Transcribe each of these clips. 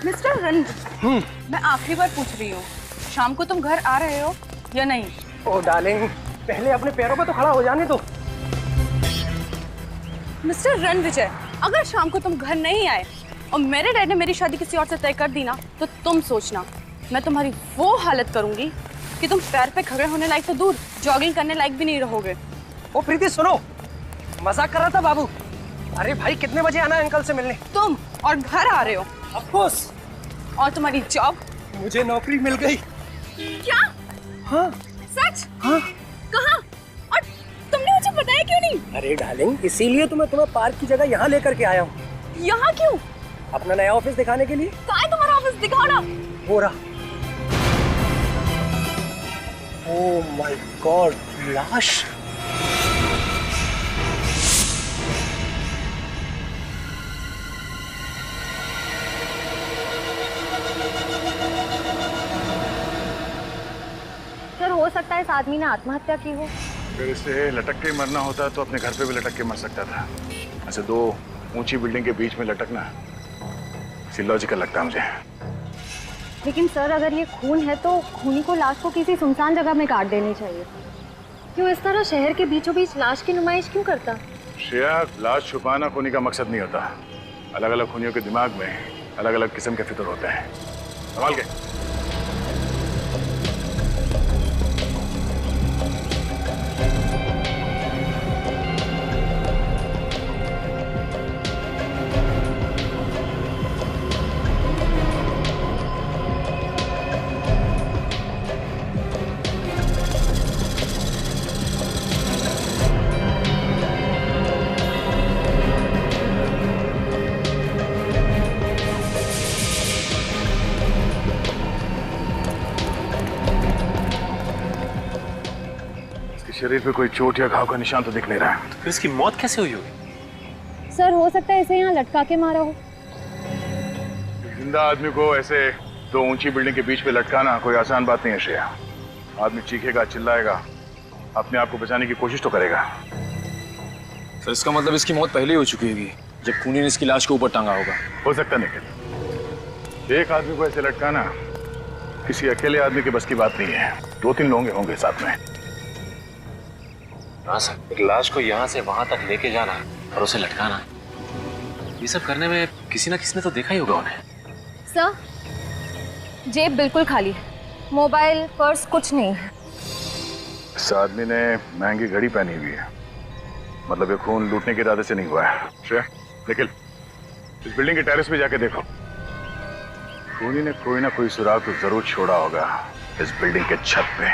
Mister रंज, मैं आखिरी बार पूछ रही हूँ, शाम को तुम घर आ रहे हो या नहीं? ओ डार्लिंग, पहले अपने पैरों पे तो खड़ा हो जाने दो। मिस्टर रणविजय, अगर शाम को तुम घर नहीं आए और मेरे डैड ने मेरी शादी किसी और से तय कर दी ना, तो तुम सोचना मैं तुम्हारी वो हालत करूंगी कि तुम पैर पे खड़े होने लायक तो दूर, जॉगिंग करने लायक भी नहीं रहोगे। ओ प्रीति सुनो, मजाक कर रहा था बाबू। अरे भाई कितने बजे आना है अंकल से मिलने? तुम और घर आ रहे हो। Of course. और तुम्हारी जॉब? मुझे नौकरी मिल गई। क्या? हाँ। सच? हाँ। कहाँ? और तुमने मुझे बताया क्यों नहीं? अरे डार्लिंग, इसीलिए तो मैं तुम्हें पार्क की जगह यहाँ लेकर के आया हूँ। यहाँ क्यों? अपना नया ऑफिस दिखाने के लिए। कहाँ है तुम्हारा ऑफिस? दिखाओ ना। हो रहा। ओह माय गॉड, लाश। सर, हो सकता है इस आदमी ने आत्महत्या की हो। अगर इसे लटक के मरना होता तो अपने घर पे भी लटक के मर सकता था। ऐसे दो ऊंची बिल्डिंग के बीच में लटकना लॉजिकल लगता है मुझे। लेकिन सर, अगर ये खून है तो खूनी को लाश को किसी सुनसान जगह में काट देनी चाहिए। क्यों इस तरह शहर के बीचों बीच लाश की नुमाइश क्यों करता? श्रेया, लाश छुपाना खूनी का मकसद नहीं होता। अलग अलग खूनियों के दिमाग में अलग अलग किस्म के फितर होते हैं। संभाल के। शरीर पे कोई चोट या घाव का निशान तो दिख नहीं रहा है। फिर इसकी मौत कैसे हुई होगी? सर, हो सकता है इसे यहाँ लटका के मारा हो। जिंदा आदमी को ऐसे दो ऊंची बिल्डिंग के बीच में लटकाना कोई आसान बात नहीं है श्रेया। आदमी चीखेगा, चिल्लाएगा, अपने आप को बचाने की कोशिश तो करेगा। सर, इसका मतलब इसकी मौत पहले ही हो चुकी होगी जब खूनी ने इसकी लाश को ऊपर टांगा होगा। हो सकता निखिल, एक आदमी को ऐसे लटकाना किसी अकेले आदमी के बस की बात नहीं है। दो तीन लोग होंगे साथ में। हाँ सर, एक लाश को यहाँ से वहां तक लेके जाना और उसे लटकाना, ये सब करने में किसी ना किसी ने तो देखा ही होगा उन्हें। सर, जेब बिल्कुल खाली है, मोबाइल पर्स कुछ नहीं है। इस आदमी ने महंगी घड़ी पहनी हुई है, मतलब ये खून लूटने के इरादे से नहीं हुआ है। श्रेया, निखिल, इस बिल्डिंग के टेरेस पे जाके देखो। खूनी ने कोई ना कोई सुराग तो जरूर छोड़ा होगा इस बिल्डिंग के छत पे।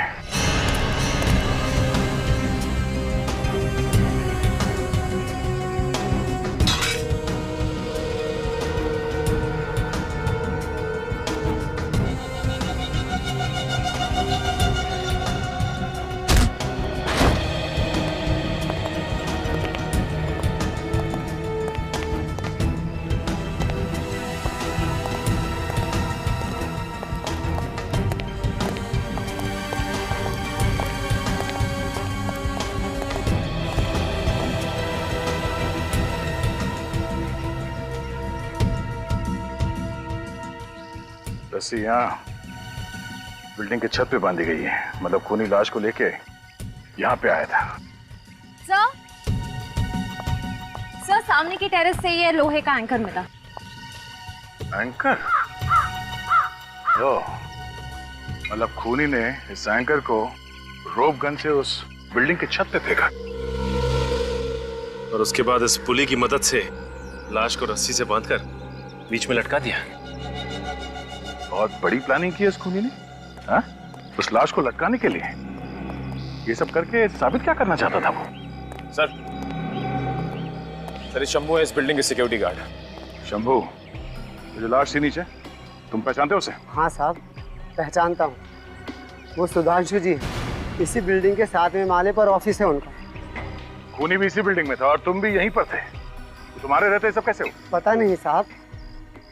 रस्सी यहाँ बिल्डिंग के छत पे बांधी गई है, मतलब खूनी लाश को लेके यहाँ पे आया था। सर, सामने की टेरेस से ये लोहे का एंकर मिला। एंकर? मतलब खूनी ने इस एंकर को रोप गन से उस बिल्डिंग के छत पे फेंका और उसके बाद इस पुली की मदद से लाश को रस्सी से बांधकर बीच में लटका दिया। बहुत बड़ी प्लानिंग की है इस खूनी ने, हाँ? उस लाश को लटकाने के लिए। ये सब करके साबित क्या करना चाहता था वो? सर, ये शंभू है, इस बिल्डिंग के सिक्योरिटी गार्ड। शंभू, जो लाश थी नीचे, तुम पहचानते हो उसे? हाँ साहब, पहचानता हूँ। वो सुधांशु जी, इसी बिल्डिंग के 7वें माले पर ऑफिस है उनका। खूनी भी इसी बिल्डिंग में था और तुम भी यहीं पर थे। तो तुम्हारे रहते सब कैसे हो? पता नहीं साहब,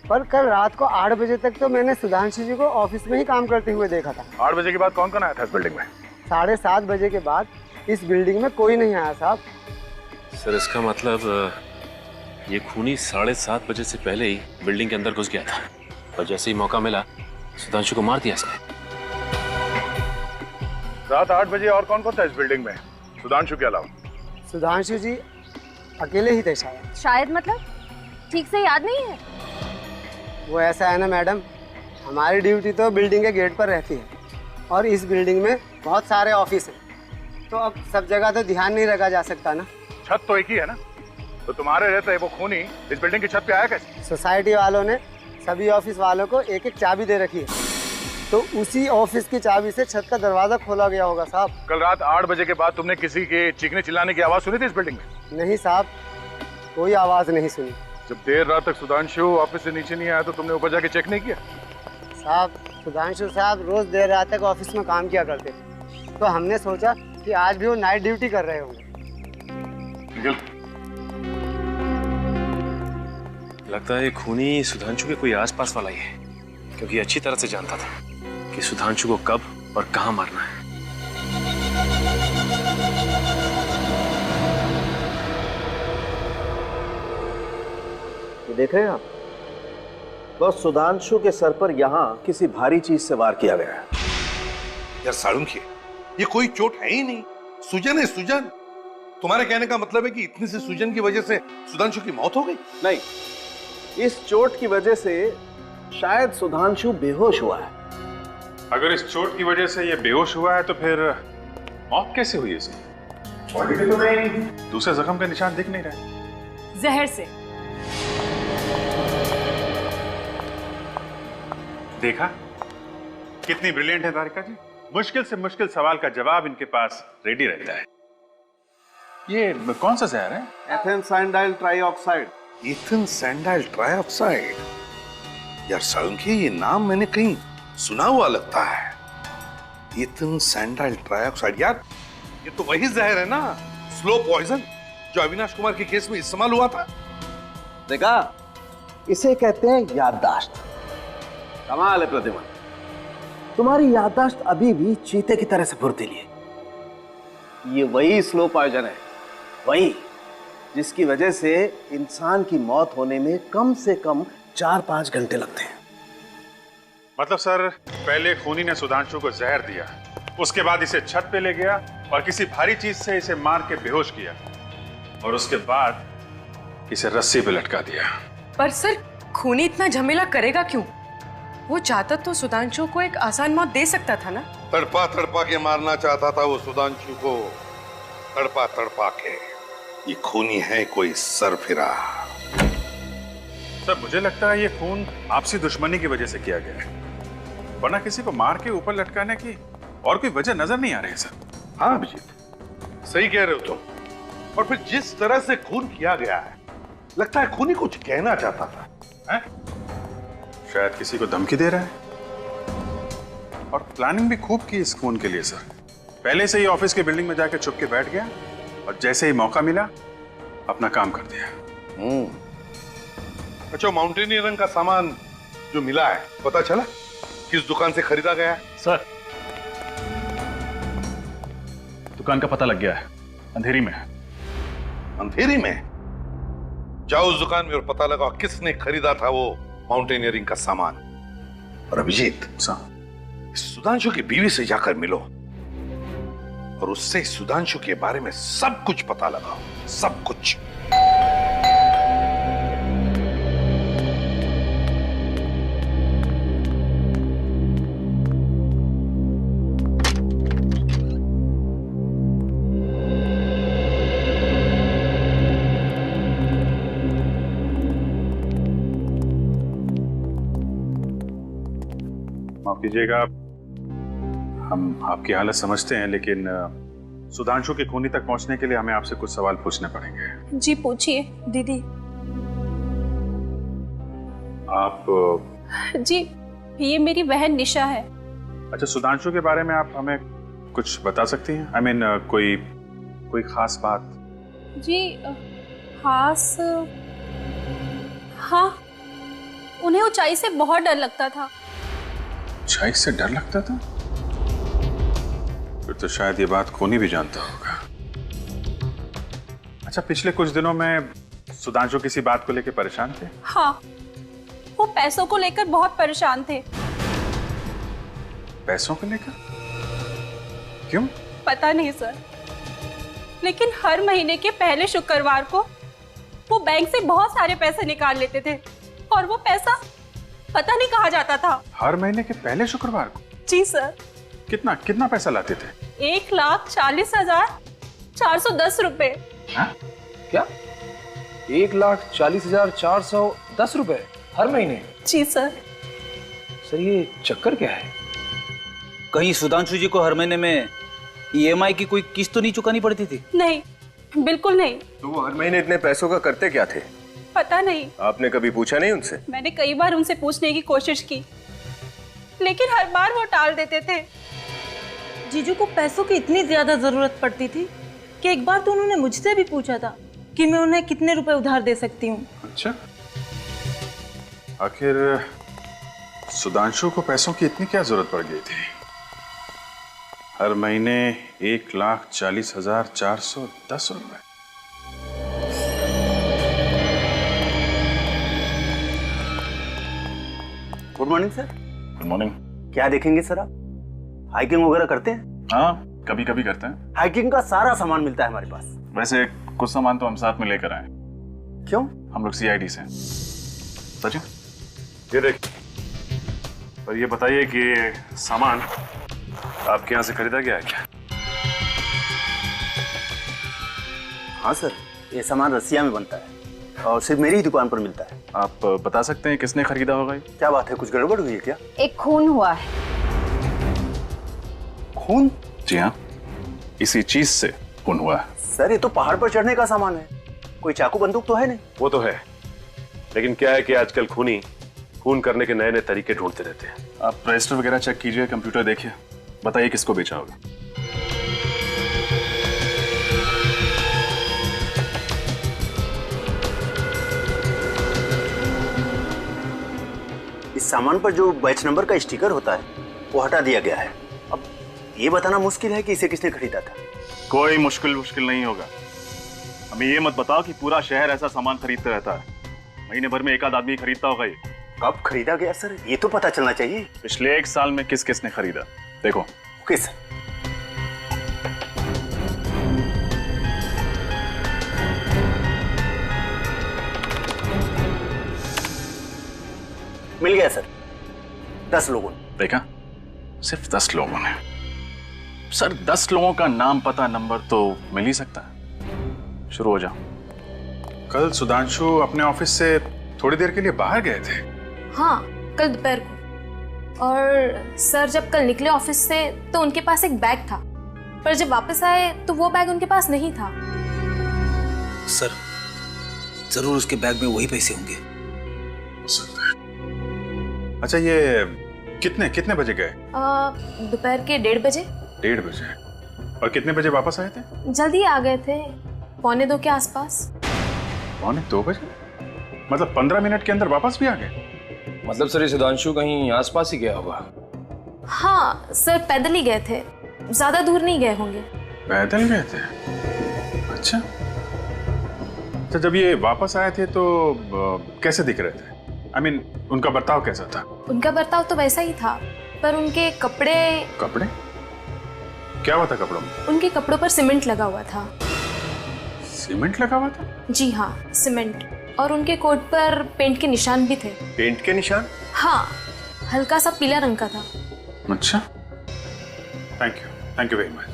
पर कल रात को 8 बजे तक तो मैंने सुधांशु जी को ऑफिस में ही काम करते हुए देखा था। 8 बजे के बाद कौन कौन आया था इस बिल्डिंग में? 7:30 बजे के बाद इस बिल्डिंग में कोई नहीं आया साहब। सर इसका मतलब ये खूनी 7:30 बजे से पहले ही बिल्डिंग के अंदर घुस गया था और जैसे ही मौका मिला सुधांशु को मार दिया इसने। रात 8 बजे और कौन कौन था इस बिल्डिंग में सुधांशु के अलावा? सुधांशु जी अकेले ही थे शायद। शायद मतलब ठीक से याद नहीं है। वो ऐसा है ना मैडम, हमारी ड्यूटी तो बिल्डिंग के गेट पर रहती है और इस बिल्डिंग में बहुत सारे ऑफिस हैं, तो अब सब जगह तो ध्यान नहीं रखा जा सकता ना। छत तो एक ही है ना, तो तुम्हारे रहते वो खूनी इस बिल्डिंग की छत पे आया कैसे? सोसाइटी वालों ने सभी ऑफिस वालों को एक एक चाबी दे रखी है, तो उसी ऑफिस की चाबी से छत का दरवाजा खोला गया होगा साहब। कल रात 8 बजे के बाद तुमने किसी के चीखने चिल्लाने की आवाज सुनी थी इस बिल्डिंग में? नहीं साहब, कोई आवाज नहीं सुनी। जब देर रात तक सुधांशु ऑफिस से नीचे नहीं आया तो तुमने ऊपर जाके चेक नहीं किया? साहब सुधांशु साहब रोज देर रात तक ऑफिस में काम किया करते थे, तो हमने सोचा कि आज भी वो नाइट ड्यूटी कर रहे होंगे। लगता है खूनी सुधांशु के कोई आसपास वाला ही है, क्योंकि अच्छी तरह से जानता था कि सुधांशु को कब और कहां मारना है। ये देख रहे हैं आप, बस सुधांशु के सर पर यहाँ किसी भारी चीज से वार किया गया है। यार साळुंखे, ये कोई चोट है ही नहीं, सूजन है सूजन। तुम्हारे कहने का मतलब है कि इतनी सी सूजन की वजह से सुधांशु की मौत हो गई? नहीं, इस चोट की वजह से शायद सुधांशु बेहोश हुआ है। अगर इस चोट की वजह से ये बेहोश हुआ है तो फिर मौत कैसे हुई इसकी? बॉडी पे तो नहीं दूसरे जख्म के निशान दिख नहीं रहे। जहर से। देखा कितनी ब्रिलियंट है तारिका जी, मुश्किल से मुश्किल सवाल का जवाब इनके पास रेडी रहता है। ये कौन सा जहर है? एथेन सैंडाइल ट्राइऑक्साइड। इथेन सैंडाइल ट्राइऑक्साइड? यार साळुंखे, ये नाम मैंने कहीं सुना हुआ लगता है। इथेन सैंडाइल ट्राइऑक्साइड, यार ये तो वही जहर है ना, स्लो पॉइजन, जो अविनाश कुमार के केस में इस्तेमाल हुआ था। देखा, इसे कहते हैं याददाश्त। कमाल है प्रतिमा, तुम्हारी याददाश्त अभी भी चीते की तरह से फुर्तीली है। ये वही स्लो पॉइजन है, वही जिसकी वजह से इंसान की मौत होने में कम से कम 4-5 घंटे लगते हैं। मतलब सर, पहले खूनी ने सुधांशु को जहर दिया, उसके बाद इसे छत पे ले गया और किसी भारी चीज से इसे मार के बेहोश किया और उसके बाद इसे रस्सी पे लटका दिया। पर सर, खूनी इतना झमेला करेगा क्यों? वो चाहता तो सुधांशु को एक आसान मौत दे सकता था ना। तड़पा तड़पा के मारना चाहता था वो सुधांशु को, तड़पा तड़पा के। ये खूनी है कोई सरफिरा। सर मुझे लगता है ये खून आपसी दुश्मनी की वजह से किया गया है, वरना किसी को मार के ऊपर लटकाने की और कोई वजह नजर नहीं आ रही है सर। हाँ अभिजीत, सही कह रहे हो तुम। और फिर जिस तरह से खून किया गया है, लगता है खूनी कुछ कहना चाहता था, हैं? शायद किसी को धमकी दे रहा है, और प्लानिंग भी खूब की इस खून के लिए सर। पहले से ही ऑफिस के बिल्डिंग में जाकर छुप के बैठ गया और जैसे ही मौका मिला अपना काम कर दिया। अच्छा, माउंटेनियरिंग का सामान जो मिला है, पता चला किस दुकान से खरीदा गया है? सर दुकान का पता लग गया है, अंधेरी में है। अंधेरी में? जाओ उस दुकान में और पता लगाओ किसने खरीदा था वो माउंटेनियरिंग का सामान। और अभिजीत, सुधांशु की बीवी से जाकर मिलो और उससे सुधांशु के बारे में सब कुछ पता लगाओ, सब कुछ। माफ कीजिएगा, हम आपकी हालत समझते हैं, लेकिन सुधांशु के खूनी तक पहुंचने के लिए हमें आपसे कुछ सवाल पूछने पड़ेंगे। जी पूछिए दीदी। आप जी, ये मेरी बहन निशा है। अच्छा, सुधांशु के बारे में आप हमें कुछ बता सकती हैं? आई मीन कोई खास बात? जी खास, हाँ, उन्हें ऊंचाई से बहुत डर लगता था। ऊंचाई से डर लगता था? फिर तो शायद ये बात खूनी भी जानता होगा। अच्छा, पिछले कुछ दिनों में सुधांशु किसी बात को लेकर परेशान थे? हाँ, वो पैसों को लेकर बहुत परेशान थे। पैसों को लेकर? क्यों? पता नहीं सर, लेकिन हर महीने के पहले शुक्रवार को वो बैंक से बहुत सारे पैसे निकाल लेते थे और वो पैसा पता नहीं कहाँ जाता था। हर महीने के पहले शुक्रवार को? जी सर। कितना कितना पैसा लाते थे? 1,40,410 रुपए। हाँ? क्या 1,40,410 रुपए हर महीने? जी सर। सर ये चक्कर क्या है? कहीं सुधांशु जी को हर महीने में EMI की कोई किस्त तो नहीं चुकानी पड़ती थी? नहीं, बिल्कुल नहीं। तो वो हर महीने इतने पैसों का करते क्या थे? पता नहीं। आपने कभी पूछा नहीं उनसे? मैंने कई बार उनसे पूछने की कोशिश की, लेकिन हर बार वो टाल देते थे। जीजू को पैसों की इतनी ज्यादा जरूरत पड़ती थी कि एक बार तो उन्होंने मुझसे भी पूछा था कि मैं उन्हें कितने रुपए उधार दे सकती हूँ। अच्छा, आखिर सुधांशु को पैसों की इतनी क्या जरूरत पड़ गई थी? हर महीने 1,40,410 रुपए। Good morning sir. Good morning. क्या देखेंगे सर आप? हाइकिंग वगैरह करते हैं? हाँ, कभी कभी करते हैं। हाइकिंग का सारा सामान मिलता है हमारे पास। वैसे कुछ सामान तो हम साथ में लेकर आए। क्यों? हम लोग CID से। सचिन, ये देख। पर ये बताइए कि सामान आपके यहाँ से खरीदा गया है क्या? हाँ सर, ये सामान रसिया में बनता है और सिर्फ मेरी ही दुकान पर मिलता है। आप बता सकते हैं किसने खरीदा होगा ये? क्या बात है, कुछ गड़बड़ हुई है क्या? एक खून हुआ है। खून? जी हाँ, इसी चीज से खून हुआ है। सर ये तो पहाड़ पर चढ़ने का सामान है, कोई चाकू बंदूक तो है नहीं। वो तो है, लेकिन क्या है कि आजकल खूनी खून करने के नए नए तरीके ढूंढते रहते हैं। आप रजिस्टर वगैरह चेक कीजिए, कंप्यूटर देखिए, बताइए किसको बेचा होगा। इस सामान पर जो बैच नंबर का स्टिकर होता है वो हटा दिया गया है। अब ये बताना मुश्किल है कि इसे किसने खरीदा था। कोई मुश्किल नहीं होगा। हमें ये मत बताओ कि पूरा शहर ऐसा सामान खरीदता रहता है। महीने भर में एक आध आदमी खरीदता होगा ये। कब खरीदा गया सर, ये तो पता चलना चाहिए। पिछले 1 साल में किस किसने खरीदा, देखो। Okay sir. मिल गया सर, 10 लोगों ने। देखा, सिर्फ 10 लोगों ने। सर 10 लोगों का नाम पता नंबर तो मिल ही सकता है। शुरू हो जाओ। कल सुधांशु अपने ऑफिस से थोड़ी देर के लिए बाहर गए थे। हाँ, कल दोपहर को। और सर जब कल निकले ऑफिस से तो उनके पास एक बैग था, पर जब वापस आए तो वो बैग उनके पास नहीं था। सर जरूर उसके बैग में वही पैसे होंगे। हो सकता है। अच्छा, ये कितने बजे गए? दोपहर के 1:30 बजे। 1:30 बजे। और कितने बजे वापस आए थे? जल्दी आ गए थे, 1:45 के आसपास। 1:45 बजे? मतलब 15 मिनट के अंदर वापस भी आ गए? मतलब सर ये सुधांशु कहीं आसपास ही गया होगा? हाँ सर, पैदल ही गए थे, ज्यादा दूर नहीं गए होंगे। पैदल गए थे? अच्छा, तो जब ये वापस आए थे तो कैसे दिख रहे थे? I mean, उनका बर्ताव कैसा था? उनका बर्ताव तो वैसा ही था, पर उनके कपड़े क्या हुआ था कपड़ों में? उनके कपड़ों पर सीमेंट लगा हुआ था। सीमेंट लगा हुआ था? जी हाँ, सीमेंट। और उनके कोट पर पेंट के निशान भी थे। पेंट के निशान? हाँ, हल्का सा पीला रंग का था। अच्छा, thank you very much.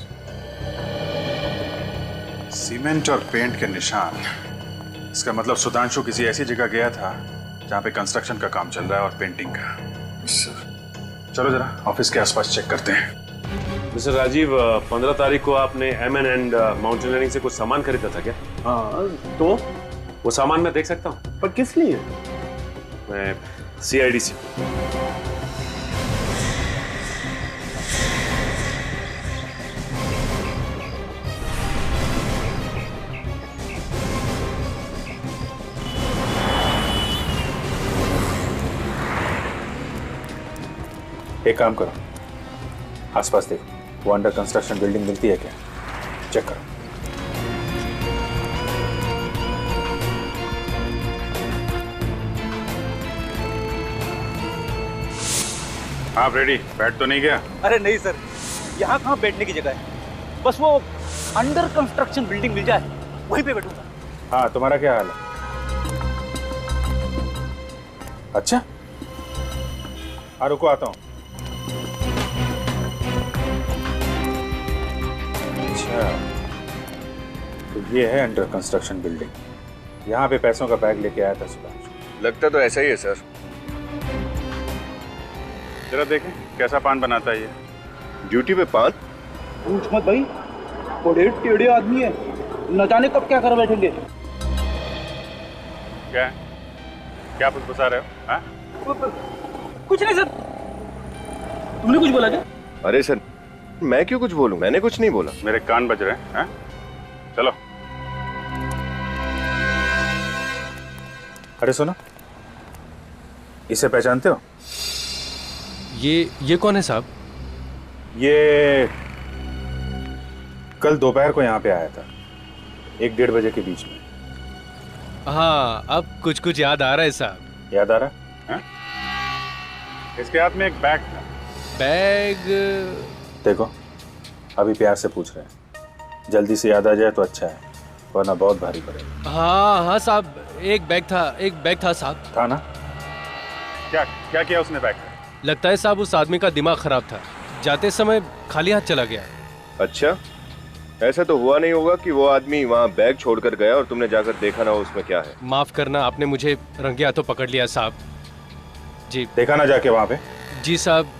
Cement और पेंट के निशान, इसका मतलब सुधांशु किसी ऐसी जगह गया था जहाँ पे कंस्ट्रक्शन का काम चल रहा है और पेंटिंग का। चलो जरा ऑफिस के आसपास चेक करते हैं। मिस्टर राजीव, 15 तारीख को आपने M&N एंड माउंटेनियरिंग से कुछ सामान खरीदा था क्या? हाँ, तो वो सामान मैं देख सकता हूँ? पर किस लिए? मैं CID से। एक काम करो, आसपास देखो, वो अंडर कंस्ट्रक्शन बिल्डिंग मिलती है क्या? चेक करो। हाँ फ्रेडी, बैठ तो नहीं गया? अरे नहीं सर, यहाँ कहाँ बैठने की जगह है, बस वो अंडर कंस्ट्रक्शन बिल्डिंग मिल जाए वहीं पे बैठूंगा। हाँ, तुम्हारा क्या हाल है? अच्छा, हाँ रुको, आता हूँ। अच्छा, तो ये है अंडर कंस्ट्रक्शन बिल्डिंग। यहाँ पे पैसों का बैग लेके आया था सुधांशु। लगता तो ऐसा ही है सर। जरा देखें कैसा पान बनाता है ये। ड्यूटी पे पान? पूछ मत भाई, बड़े टेढ़े आदमी है, न जाने कब क्या कर बैठेंगे। क्या क्या फुसफुसा रहे हो? हाँ? कुछ नहीं सर। तुमने कुछ बोला क्या? अरे सर, मैं क्यों कुछ बोलूं? मैंने कुछ नहीं बोला। मेरे कान बज रहे हैं। हाँ? चलो। अरे सुनो, इसे पहचानते हो? ये कौन है साहब? ये कल दोपहर को यहाँ पे आया था, 1-1:30 बजे के बीच में। हाँ, अब कुछ कुछ याद आ रहा है साहब। याद आ रहा है? इसके हाथ में एक बैग था। बैग? देखो, अभी प्यार से पूछ रहे हैं, जल्दी से याद आ जाए तो अच्छा है, वरना बहुत भारी पड़ेगा। हाँ साहब, एक बैग था साहब। था ना? क्या क्या किया उसने बैग का? लगता है साहब उस आदमी का दिमाग खराब था, जाते समय खाली हाथ चला गया। अच्छा, ऐसा तो हुआ नहीं होगा कि वो आदमी वहाँ बैग छोड़कर गया और तुमने जाकर देखा ना हो उसमें क्या है? माफ करना, आपने मुझे रंगे हाथों पकड़ लिया साहब। जी। देखा ना जाके वहाँ पे? जी साहब,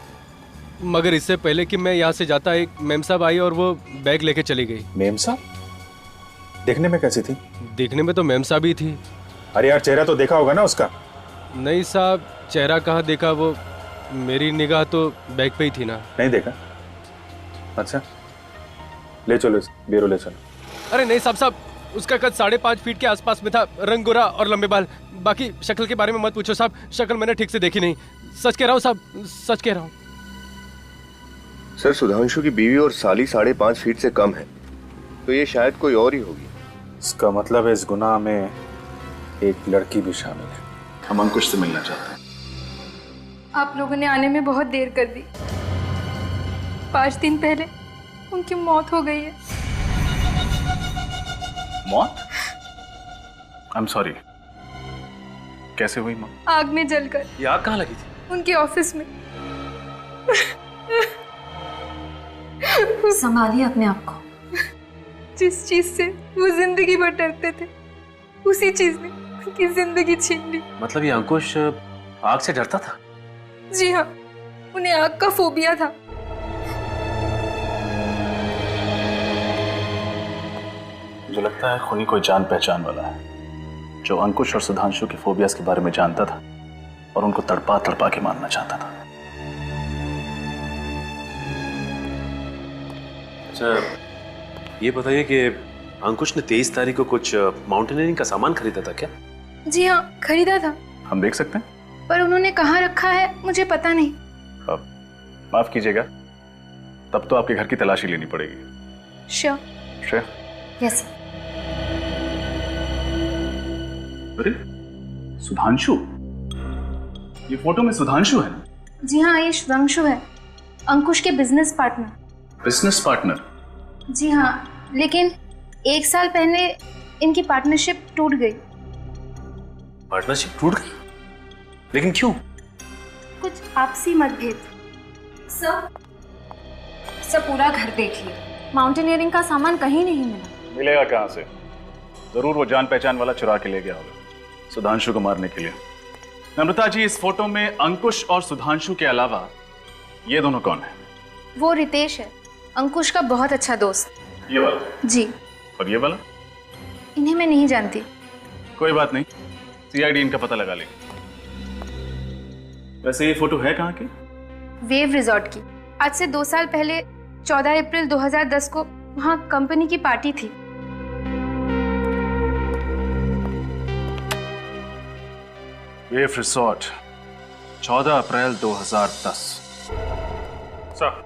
मगर इससे पहले कि मैं यहाँ से जाता, एक मेम साहब आई और वो बैग लेके चली गई। मेम साहब? देखने में कैसी थी? देखने में तो मेम साहब ही थी। अरे यार, चेहरा तो देखा होगा ना उसका? नहीं साहब, चेहरा कहाँ देखा, वो मेरी निगाह तो बैग पे ही थी ना। नहीं देखा? अच्छा, ले चलो, ब्यूरो ले चलो। अरे नहीं साहब, उसका कद 5.5 फीट के आसपास में था, रंग गोरा और लंबे बाल। बाकी शक्ल के बारे में मत पूछो साहब, शक्ल मैंने ठीक से देखी नहीं। सच कह रहा हूँ साहब, सच कह रहा हूँ। सर, सुधांशु की बीवी और साली 5.5 फीट से कम है, तो ये शायद कोई और ही होगी। इसका मतलब है इस गुनाह में एक लड़की भी शामिल है। हम अंकुश से मिलना चाहते हैं। आप लोगों ने आने में बहुत देर कर दी। 5 दिन पहले उनकी मौत हो गई है। मौत? I am sorry. कैसे हुई मौत? आग में जलकर। ये आग कहाँ लगी थी? उनके ऑफिस में। संभालिए अपने आप को। जिस चीज से वो जिंदगी भर डरते थे, उसी चीज ने उनकी जिंदगी छीन ली। मतलब ये अंकुश आग से डरता था? जी हाँ, उन्हें आग का फोबिया था। मुझे लगता है खूनी कोई जान पहचान वाला है, जो अंकुश और सुधांशु की फोबियास के बारे में जानता था और उनको तड़पा तड़पा के मारना चाहता था। अच्छा, ये बताइए कि अंकुश ने 23 तारीख को कुछ माउंटेनियरिंग का सामान खरीदा था क्या? जी हाँ, खरीदा था। हम देख सकते हैं? पर उन्होंने कहाँ रखा है मुझे पता नहीं। माफ कीजिएगा, तब तो आपके घर की तलाशी लेनी पड़ेगी। श्योर। श्योर? यस। अरे सुधांशु, ये फोटो में सुधांशु है? जी हाँ, ये सुधांशु है, अंकुश के बिजनेस पार्टनर। Business partner? जी हाँ, लेकिन 1 साल पहले इनकी पार्टनरशिप टूट गई। पार्टनरशिप टूट गई? लेकिन क्यों? कुछ आपसी मतभेद। सर पूरा घर देख लिया, माउंटेनियरिंग का सामान कहीं नहीं मिला। मिलेगा कहां से? जरूर वो जान पहचान वाला चुरा के ले गया होगा सुधांशु को मारने के लिए। नम्रता जी, इस फोटो में अंकुश और सुधांशु के अलावा ये दोनों कौन है? वो रितेश है, अंकुश का बहुत अच्छा दोस्त। ये वाला? जी। और ये वाला? इन्हें मैं नहीं जानती। कोई बात नहीं, सीआईडी इनका पता लगा लेगी। वैसे ये फोटो है कहाँ की? वेव रिजॉर्ट की। आज से 2 साल पहले 14 अप्रैल 2010 को वहाँ कंपनी की पार्टी थी। वेव रिजॉर्ट, 14 अप्रैल 2010। सर,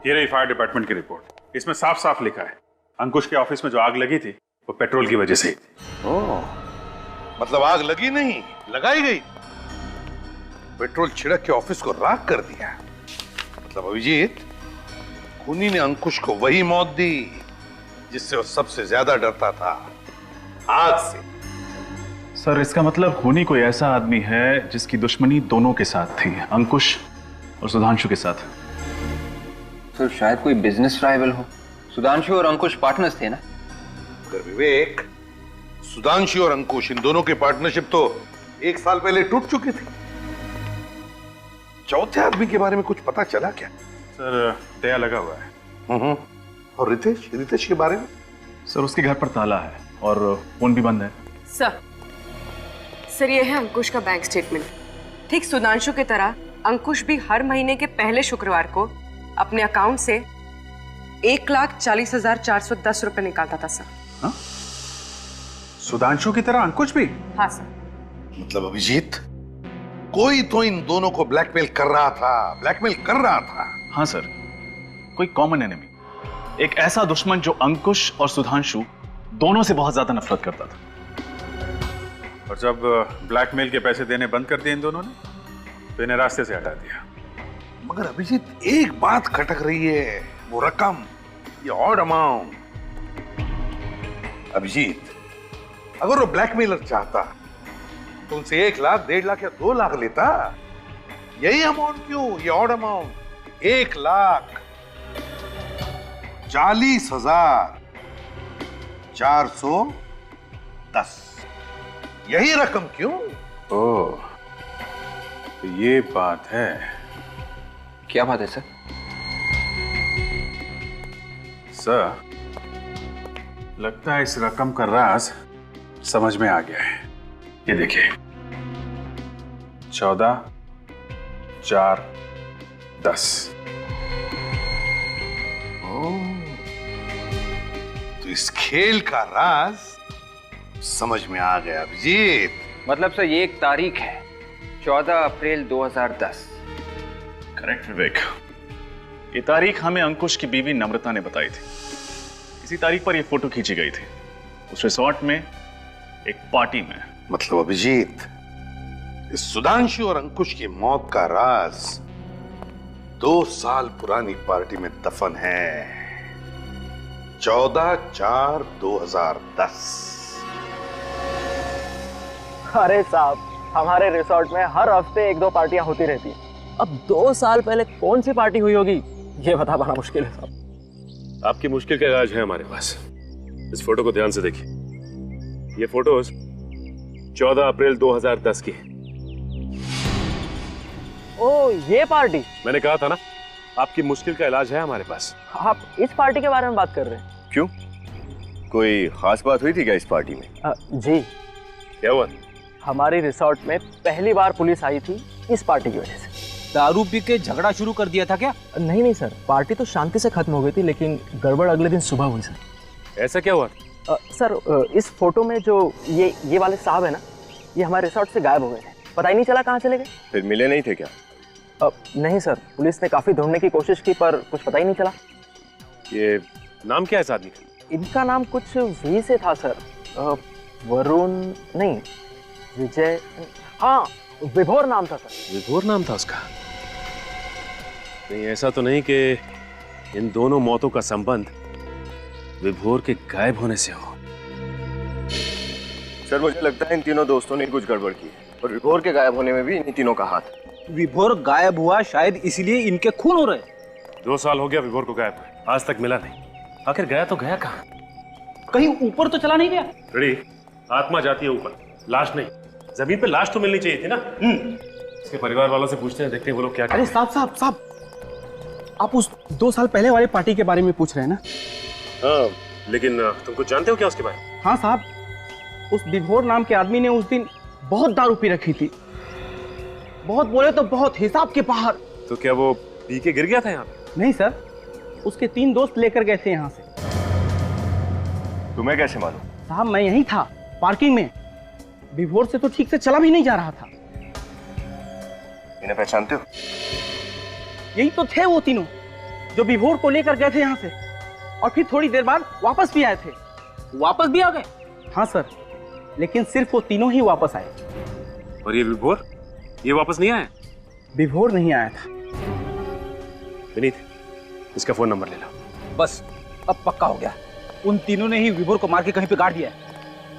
ये रही फायर डिपार्टमेंट की रिपोर्ट। इसमें साफ साफ लिखा है अंकुश के ऑफिस में जो आग लगी थी वो पेट्रोल की वजह से ही थी। मतलब आग लगी नहीं, लगाई गई। पेट्रोल छिड़क के ऑफिस को राख कर दिया। मतलब अभिजीत, खूनी ने अंकुश को वही मौत दी जिससे वो सबसे ज्यादा डरता था, आग से। सर इसका मतलब खूनी कोई ऐसा आदमी है जिसकी दुश्मनी दोनों के साथ थी, अंकुश और सुधांशु के साथ। सर शायद कोई बिजनेस राइवल हो। सुधांशु और अंकुश पार्टनर्स थे ना? अगर विवेक, सुधांशु और अंकुश इन दोनों की पार्टनरशिप तो 1 साल पहले टूट चुकी थी। चौथे आदमी के बारे में कुछ पता चला क्या? सर तया लगा हुआ है। और रितेश के बारे में? सर उसके घर पर ताला है और फोन भी बंद है। सर ये है अंकुश का बैंक स्टेटमेंट। ठीक सुधांशु की तरह अंकुश भी हर महीने के पहले शुक्रवार को अपने अकाउंट से 1,40,410 रुपए निकालता था सर। हाँ? सुधांशु की तरह अंकुश भी? हाँ सर। मतलब अभिजीत, कोई तो इन दोनों को ब्लैकमेल कर रहा था। हाँ सर, कोई कॉमन एनिमी, एक ऐसा दुश्मन जो अंकुश और सुधांशु दोनों से बहुत ज्यादा नफरत करता था। और जब ब्लैकमेल के पैसे देने बंद कर दिए इन दोनों ने, तो इन्हें रास्ते से हटा दिया। मगर अभिजीत एक बात खटक रही है, वो रकम, ये ऑड अमाउंट। अभिजीत, अगर वो ब्लैकमेलर चाहता तो उनसे 1 लाख, 1.5 लाख या 2 लाख लेता। यही अमाउंट क्यों, ये ऑड अमाउंट 1,40,410, यही रकम क्यों? ओह, तो ये बात है। क्या बात है सर? सर लगता है इस रकम का राज समझ में आ गया है। ये देखिए, 14,410। तो इस खेल का राज समझ में आ गया अभिजीत। मतलब सर ये एक तारीख है, 14 अप्रैल 2010। करेक्ट विवेक, ये तारीख हमें अंकुश की बीवी नम्रता ने बताई थी। इसी तारीख पर ये फोटो खींची गई थी, उस रिसोर्ट में, एक पार्टी में। मतलब अभिजीत, इस सुधांशु और अंकुश की मौत का राज 2 साल पुरानी पार्टी में दफन है। 14/4/2010। अरे साहब, हमारे रिसोर्ट में हर हफ्ते 1-2 पार्टियां होती रहती हैं। अब 2 साल पहले कौन सी पार्टी हुई होगी, ये बता पाना मुश्किल है साहब। आपकी मुश्किल का इलाज है हमारे पास। इस फोटो को ध्यान से देखिए। ये फोटोज 14 अप्रैल 2010 की है। ओ, ये पार्टी? मैंने कहा था ना, आपकी मुश्किल का इलाज है हमारे पास। आप इस पार्टी के बारे में बात कर रहे हैं? क्यों, कोई खास बात हुई थी क्या इस पार्टी में? जी। क्या हुआ? हमारे रिसोर्ट में पहली बार पुलिस आई थी इस पार्टी की वजह से। दारू पी के झगड़ा शुरू कर दिया था क्या? नहीं सर, पार्टी तो शांति से खत्म हो गई थी, लेकिन गड़बड़ अगले दिन सुबह हुई सर। ऐसा क्या हुआ? सर इस फोटो में जो ये वाले साहब है ना, ये हमारे रिसोर्ट से गायब हो गए थे। पता ही नहीं चला कहाँ चले गए। फिर मिले नहीं थे क्या? नहीं सर, पुलिस ने काफी ढूंढने की कोशिश की पर कुछ पता ही नहीं चला। ये नाम क्या है इस आदमी का? इनका नाम कुछ वी से था सर। वरुण नहीं, विजय, हाँ विभोर नाम था सर। विभोर नाम था उसका? नहीं, ऐसा तो नहीं कि इन दोनों मौतों का संबंध विभोर के गायब होने से हो। सर मुझे लगता है इन तीनों दोस्तों ने कुछ गड़बड़ की है और विभोर के गायब होने में भी इन तीनों का हाथ है। विभोर गायब हुआ शायद इसलिए इनके खून हो रहे। 2 साल हो गया विभोर को गायब हुए, आज तक मिला नहीं। आखिर गया तो गया कहाँ? कहीं ऊपर तो चला नहीं गया? रेडी, आत्मा जाती है ऊपर, लाश नहीं। जमीन पे लाश तो मिलनी चाहिए थी ना। इसके परिवार वालों से पूछते हैं, देखते हैं वो लोग क्या कहते हैं। अरे साहब, आप उस 2 साल पहले वाली पार्टी के बारे में पूछ रहे हैं ना? हाँ, लेकिन तुम कुछ जानते हो क्या उसके बारे में? हाँ साहब, उस विभोर नाम के आदमी ने उस दिन बहुत दारू पी रखी थी। बहुत बोले तो बहुत, हिसाब के बाहर। तो क्या वो पी के गिर गया था यहाँ? नहीं सर, उसके 3 दोस्त लेकर गए थे यहाँ से। तुम्हें कैसे मालूम? साहब मैं यहीं था, पार्किंग में। विभोर से तो ठीक से चला भी नहीं जा रहा था। इन्हें पहचानते हो? यही तो थे वो तीनों जो विभोर को लेकर गए थे यहाँ से, और फिर थोड़ी देर बाद वापस भी आए थे। वापस भी आ गए? हाँ सर, लेकिन सिर्फ वो तीनों ही वापस आए। और ये विभोर, ये वापस नहीं आए? विभोर नहीं आया था। विनीत, इसका फोन नंबर ले लो। बस अब पक्का हो गया, उन तीनों ने ही विभोर को मार के कहीं पे गाड़ दिया है।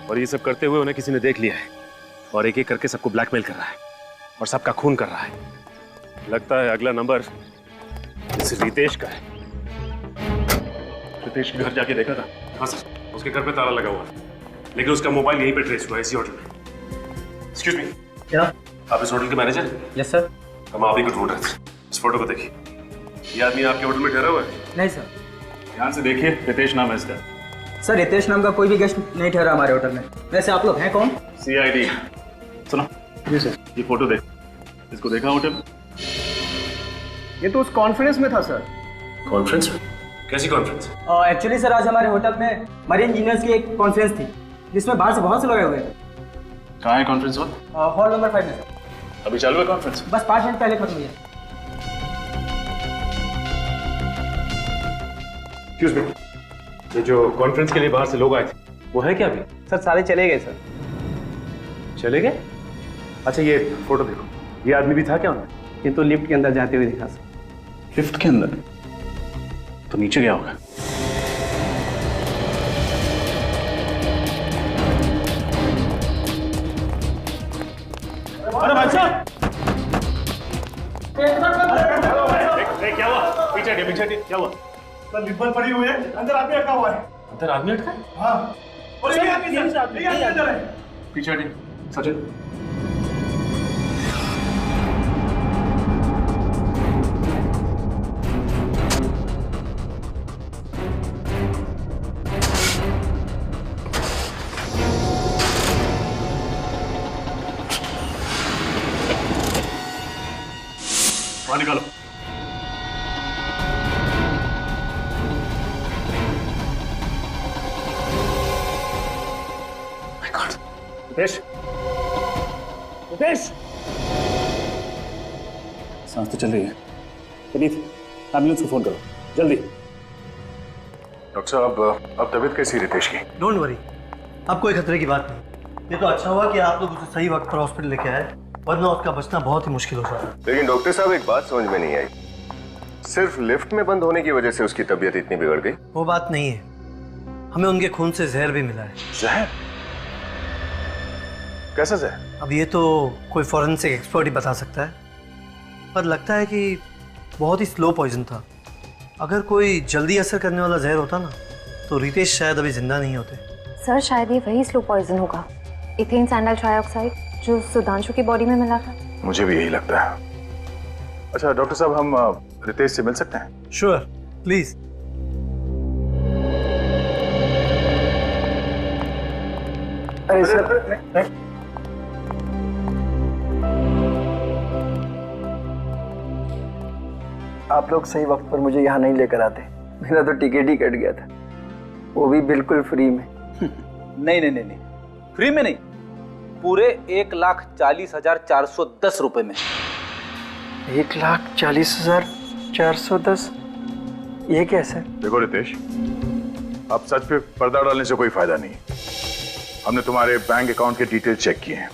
और ये सब करते हुए उन्हें किसी ने देख लिया है और एक एक करके सबको ब्लैकमेल कर रहा है और सबका खून कर रहा है। लगता है अगला नंबर इस रितेश का है। रितेश के घर जाके देखा था? हाँ सर, उसके घर पे ताला लगा हुआ है, लेकिन उसका मोबाइल यहीं पे ट्रेस हुआ है, इसी होटल में। एक्सक्यूज मी, क्या आप इस होटल के मैनेजर हैं? Yes sir. हम आप ही को ढूंढ रहे थे। इस फोटो को देखिए, ये आदमी आपके होटल में ठहरा हुआ है? नहीं सर। ध्यान से देखिए, रितेश नाम है इसका। सर रितेश नाम का कोई भी गेस्ट नहीं ठहरा हमारे होटल में। वैसे आप लोग हैं कौन? CID। सुनो जी सर, ये फोटो देख, इसको देखा होटल में? ये तो उस कॉन्फ्रेंस में था सर। कॉन्फ्रेंस में? कैसी कॉन्फ्रेंस? एक्चुअली सर आज हमारे होटल में मरीन इंजीनियर्स की एक कॉन्फ्रेंस थी जिसमें बाहर से बहुत से लोग आए हुए थे। कहाँ है कॉन्फ्रेंस हॉल? हॉल नंबर 5 में सर। अभी चालू है कॉन्फ्रेंस? बस 5 मिनट पहले खत्म हुई है। एक्सक्यूज मी, ये जो कॉन्फ्रेंस के लिए बाहर से लोग आए थे, वो है क्या अभी? सर सारे चले गए सर। चले गए? अच्छा ये फोटो देखो, ये आदमी भी था क्या उनमें? ये तो लिफ्ट के अंदर जाते हुए दिखा सर। लिफ्ट के अंदर? तो नीचे गया होगा। अरे भाई साहब, क्या हुआ? पीछे हटिए, क्या हुआ? सर लिफ्ट बंद पड़ी हुई है, अंदर आदमी अटका हुआ है। अंदर आदमी अटका है? हाँ। और ये आदमी अंदर है। पीछे हटिए, सचिन। बाहर निकालो। रितेश, रितेश, सांस तो चल रही है। विनीत, एम्बुलेंस को फोन करो जल्दी। डॉक्टर साहब, अब तबीयत कैसी है रितेश की? डोंट वरी, अब कोई खतरे की बात नहीं। ये तो अच्छा हुआ कि आप लोग उसे सही वक्त पर हॉस्पिटल लेके आए, वरना उसका बचना बहुत ही मुश्किल हो सकता। लेकिन डॉक्टर साहब एक बात समझ में नहीं आई, सिर्फ लिफ्ट में बंद होने की वजह से उसकी तबीयत इतनी बिगड़ गई? वो बात नहीं है, हमें उनके खून से जहर भी मिला है। जहर? कैसा जहर? अब ये तो कोई फॉरेंसिक एक्सपर्ट ही बता सकता है, पर लगता है कि बहुत ही स्लो पॉइजन था। अगर कोई जल्दी असर करने वाला जहर होता ना, तो रितेश शायद अभी जिंदा नहीं होते। सर शायद ये वही स्लो पॉइजन होगा, इथेन सैंडल ट्राइऑक्साइड, जो सुधांशु की बॉडी में मिला था। मुझे भी यही लगता है। अच्छा डॉक्टर साहब, हम रितेश से मिल सकते हैं? Sure, please. अरे सर, आप लोग सही वक्त पर मुझे यहाँ नहीं लेकर आते। मेरा तो टिकट ही कट गया था, वो भी बिल्कुल फ्री में। नहीं नहीं नहीं नहीं, फ्री में नहीं, पूरे 1,40,410 रुपए में। 1,40,410? ये कैसे? देखो रितेश, अब सच पे पर्दा डालने से कोई फायदा नहीं। हमने तुम्हारे बैंक अकाउंट के डिटेल चेक किए हैं।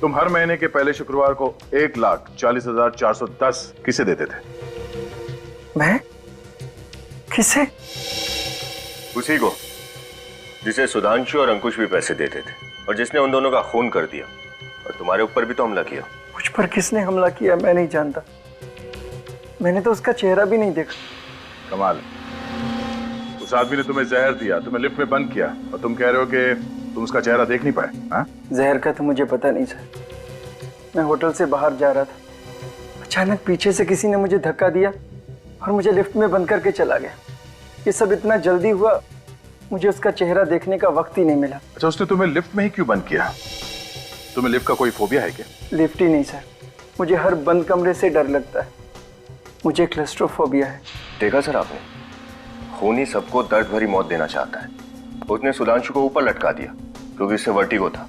तुम हर महीने के पहले शुक्रवार को 1,40,410 किसे देते थे? मैं? किसे? उसी को जिसे सुधांशु और अंकुश भी पैसे देते थे और जिसने उन दोनों का खून कर दिया, और तुम्हारे ऊपर भी तो हमला किया। मुझ पर किसने हमला किया मैं नहीं जानता, मैंने तो उसका चेहरा भी नहीं देखा। कमाल, उस आदमी ने तुम्हें जहर दिया, तुम्हें लिफ्ट में बंद किया, और तुम कह रहे हो कि तुम उसका चेहरा देख नहीं पाए? हाँ? जहर का तो मुझे पता नहीं सर, मैं होटल से बाहर जा रहा था, अचानक पीछे से किसी ने मुझे धक्का दिया और मुझे लिफ्ट में बंद करके चला गया। ये सब इतना जल्दी हुआ, मुझे उसका चेहरा देखने का वक्त ही नहीं मिला। अच्छा, उसने तुम्हें लिफ्ट में ही क्यों बंद किया? तुम्हें लिफ्ट का कोई फोबिया है क्या? लिफ्ट ही नहीं सर, मुझे हर बंद कमरे से डर लगता है, मुझे क्लस्ट्रोफोबिया है। देखा सर आपने, खूनी सबको दर्द भरी मौत देना चाहता है। उसने सुधांशु को ऊपर लटका दिया क्योंकि इससे वर्टिगो था,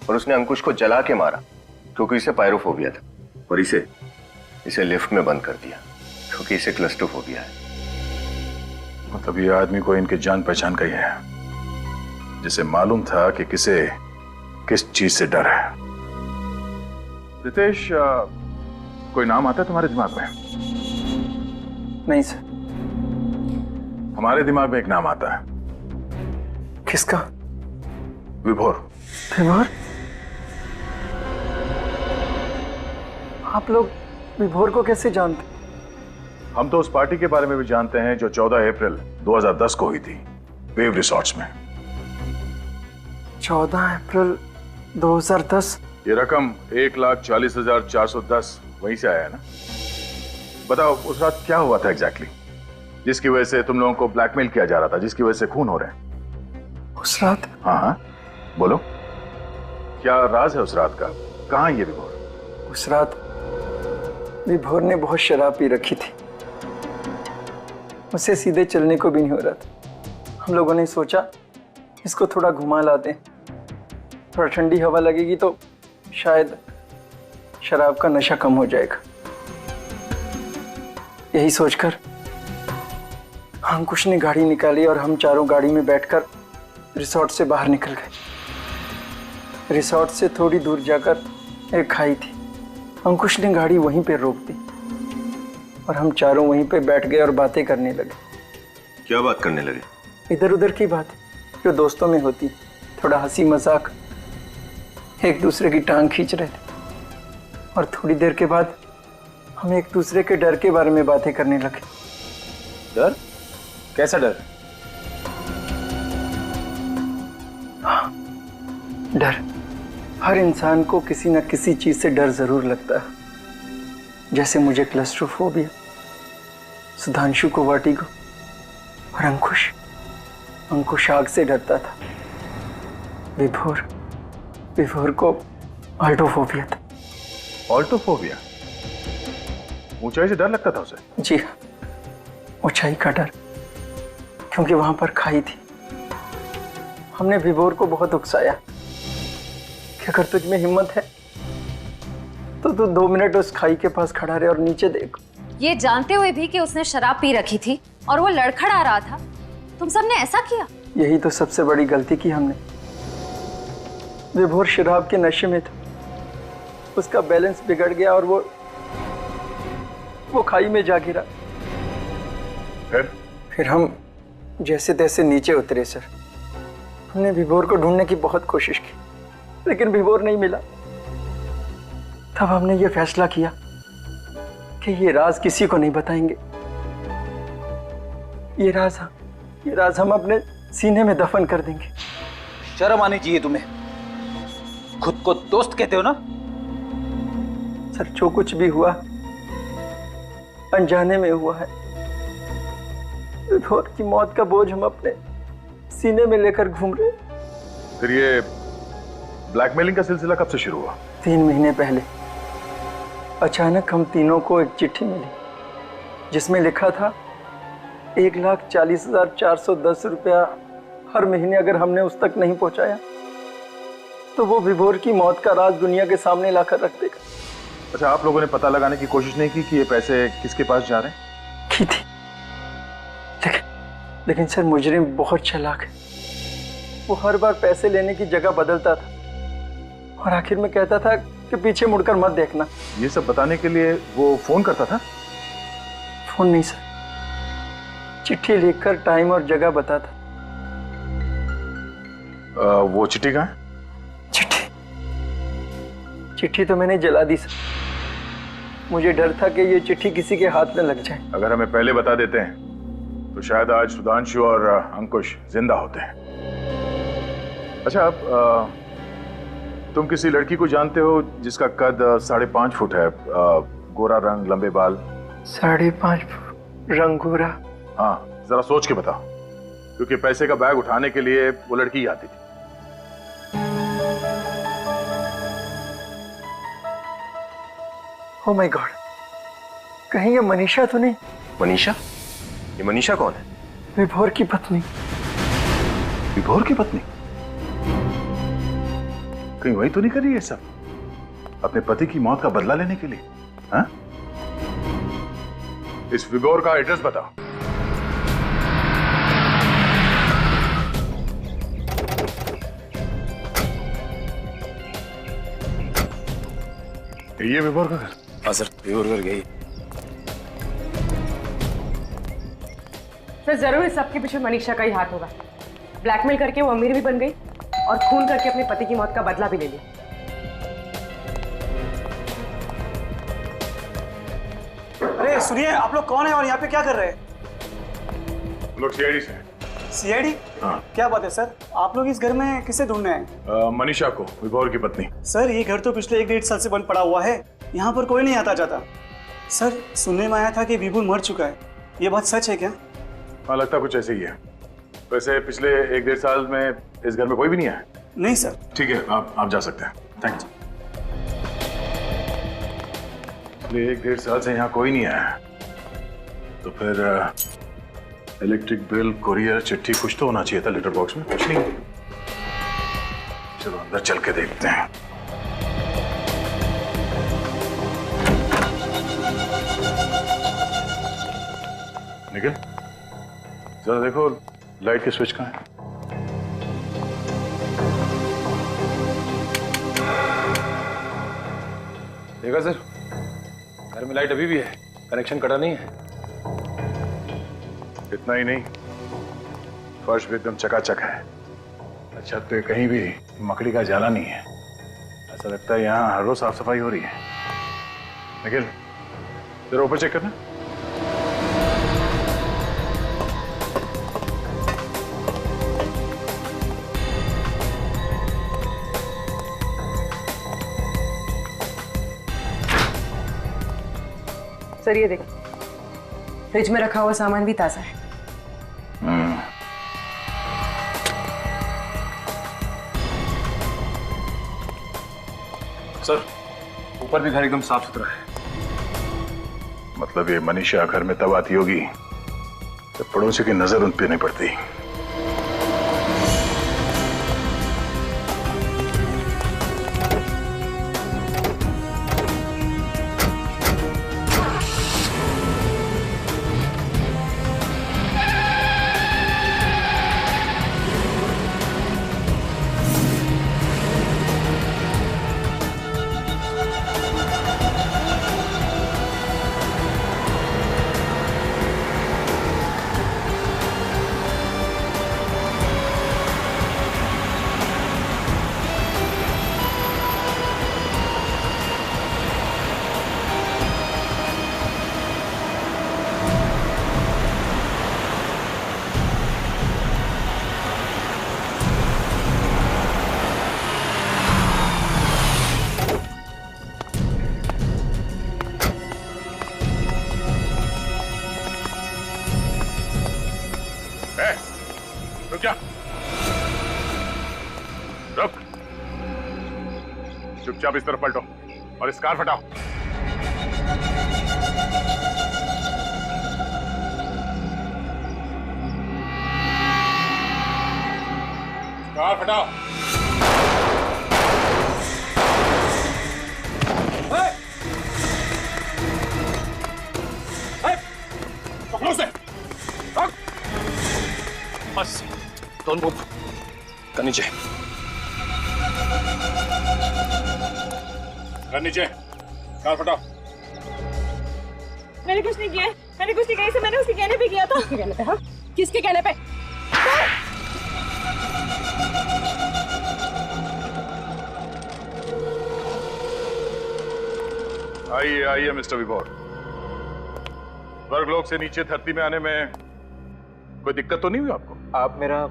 और उसने अंकुश को जला के मारा क्योंकि इसे पायरोफोबिया था, और इसे लिफ्ट में बंद कर दिया क्योंकि इसे क्लस्ट्रोफोबिया है। मतलब ये आदमी को इनके जान पहचान का ही है, जिसे मालूम था कि किस चीज से डर है। रितेश, कोई नाम आता है तुम्हारे दिमाग में? नहीं सर। हमारे दिमाग में एक नाम आता है। किसका? विभोर। विभोर? आप लोग विभोर को कैसे जानते? हम तो उस पार्टी के बारे में भी जानते हैं जो 14 अप्रैल 2010 को हुई थी वेव रिसॉर्ट्स में। 14 अप्रैल 2010? ये रकम 1,40,410 वहीं से आया है ना? बताओ उस रात क्या हुआ था एग्जैक्टली, जिसकी वजह से तुम लोगों को ब्लैकमेल किया जा रहा था, जिसकी वजह से खून हो रहे हैं? उस रात? हाँ हाँ बोलो, क्या राज है उस रात का? कहाँ है ये विभोर? उस रात विभोर ने बहुत शराब पी रखी थी, उसे सीधे चलने को भी नहीं हो रहा था। हम लोगों ने सोचा इसको थोड़ा घुमा लाते हैं, थोड़ा ठंडी हवा लगेगी तो शायद शराब का नशा कम हो जाएगा। यही सोचकर अंकुश ने गाड़ी निकाली और हम चारों गाड़ी में बैठकर रिसोर्ट से बाहर निकल गए। रिसोर्ट से थोड़ी दूर जाकर एक खाई थी, अंकुश ने गाड़ी वहीं पे रोक दी और हम चारों वहीं पे बैठ गए और बातें करने लगे। क्या बात करने लगे? इधर उधर की बात जो दोस्तों में होती, थोड़ा हंसी मजाक, एक दूसरे की टांग खींच रहे थे। और थोड़ी देर के बाद हम एक दूसरे के डर के बारे में बातें करने लगे। डर? कैसा डर? हाँ, डर। हर इंसान को किसी न किसी चीज से डर जरूर लगता है। जैसे मुझे क्लस्ट्रोफोबिया, सुधांशु को वर्टिगो और अंकुश आग से डरता था। विभोर को ऑल्टोफोबिया था। ऑल्टोफोबिया? ऊंचाई से डर लगता था उसे? जी हाँ, ऊंचाई का डर, क्योंकि वहां पर खाई थी। हमने विभोर को बहुत उकसाया कि अगर तुझ में हिम्मत है तो तू 2 मिनट उस खाई के पास खड़ा रहे और नीचे देख। ये जानते हुए भी कि उसने शराब पी रखी थी और वो लड़खड़ा रहा था, तुम सबने ऐसा किया? यही तो सबसे बड़ी गलती की हमने। विभोर शराब के नशे में था, उसका बैलेंस बिगड़ गया और वो खाई में जा गिरा। फिर हम जैसे तैसे नीचे उतरे सर। हमने विभोर को ढूंढने की बहुत कोशिश की, लेकिन विभोर नहीं मिला। तब हमने ये फैसला किया कि ये राज किसी को नहीं बताएंगे। ये राज हम अपने सीने में दफन कर देंगे। शर्म आनी चाहिए तुम्हें, खुद को दोस्त कहते हो ना? सर, जो कुछ भी हुआ अनजाने में हुआ है। विभोर की मौत का बोझ हम अपने सीने में लेकर घूम रहे। फिर ये ब्लैकमेलिंग का सिलसिला कब से शुरू हुआ? 3 महीने पहले अचानक हम तीनों को एक चिट्ठी मिली जिसमें लिखा था 1,40,410 रुपया हर महीने अगर हमने उस तक नहीं पहुंचाया तो वो विभोर की मौत का राज दुनिया के सामने लाकर रख देगा। अच्छा, आप लोगों ने पता लगाने की कोशिश नहीं की कि ये पैसे किसके पास जा रहे हैं? की थी, लेकिन सर मुजरिम बहुत चालाक है। वो हर बार पैसे लेने की जगह बदलता था और आखिर में कहता था कि पीछे मुड़कर मत देखना। ये सब बताने के लिए वो फोन करता था? फोन नहीं सर, चिट्ठी लिखकर टाइम और जगह बताता। वो चिट्ठी कहाँ है? चिट्ठी तो मैंने जला दी सर। मुझे डर था कि ये चिट्ठी किसी के हाथ में लग जाए। अगर हमें पहले बता देते हैं तो शायद आज सुधांशु और अंकुश जिंदा होते हैं। अच्छा, अब तुम किसी लड़की को जानते हो जिसका कद 5.5 फुट है, गोरा रंग, लंबे बाल? 5.5 फुट रंग गोरा? हाँ, जरा सोच के बताओ, क्योंकि पैसे का बैग उठाने के लिए वो लड़की ही आती थी। ओह माय गॉड, कहीं ये मनीषा तो नहीं? मनीषा? ये मनीषा कौन है? विभोर की पत्नी। विभोर की पत्नी? कहीं वही तो नहीं कर रही है सब अपने पति की मौत का बदला लेने के लिए? हाँ? इस विभोर का एड्रेस बताओ। ये विभोर का घर? हाँ सर, विभोर घर गई। सर जरूर इस सबके पीछे मनीषा का ही हाथ होगा। ब्लैकमेल करके वो अमीर भी बन गई और खून करके अपने पति की मौत का बदला भी ले लिया। अरे सुनिए, आप लोग कौन है और यहाँ पे क्या कर रहे हैं? लोग सीआईडी से हैं। सीआईडी? हाँ। क्या बात है सर, आप लोग इस घर में किसे ढूंढने आए? मनीषा को, विभोर की पत्नी। सर ये घर तो पिछले 1-1.5 साल से बंद पड़ा हुआ है, यहाँ पर कोई नहीं आता जाता। सर सुनने में आया था कि विभोर मर चुका है, ये बात सच है क्या? हाँ लगता कुछ ऐसे ही है। वैसे पिछले 1-1.5 साल में इस घर में कोई भी नहीं आया? नहीं सर। ठीक है, आप जा सकते हैं। Thank you. पिछले 1-1.5 साल से यहाँ कोई नहीं आया, तो फिर इलेक्ट्रिक बिल, कुरियर, चिट्ठी कुछ तो होना चाहिए था लेटर बॉक्स में। कुछ नहीं। चलो अंदर चल के देखते हैं। निखिल जरा देखो लाइट के स्विच कहाँ है। देखा सर, घर में लाइट अभी भी है, कनेक्शन कटा नहीं है। इतना ही नहीं, फर्श भी एकदम चकाचक है। अच्छा तो कहीं भी मकड़ी का जाला नहीं है। ऐसा लगता है यहाँ हर रोज साफ सफाई हो रही है। निखिल जरा ऊपर चेक करना। सर ये देख, फ्रिज में रखा हुआ सामान भी ताजा है। सर ऊपर भी घर एकदम साफ सुथरा है। मतलब ये मनीषा घर में तब आती होगी जब पड़ोसी की नजर उन पे नहीं पड़ती। रुक जा, रुक। चुपचाप इस तरफ पलटो और इस कार हटाओ। कार हटाओ। पकड़ो उसे। बस डोंट मूव, कर नीचे, कर नीचे, कार हटाओ। मैंने कुछ नहीं किया है, मैंने कुछ नहीं किया, इसे मैंने उसके कहने पे किया था। कहने पे? हाँ? किसके कहने पे? आइए आइए मिस्टर विभोर। स्वर्गलोक से नीचे धरती में आने में कोई दिक्कत तो नहीं हुई आपको? आप मेरा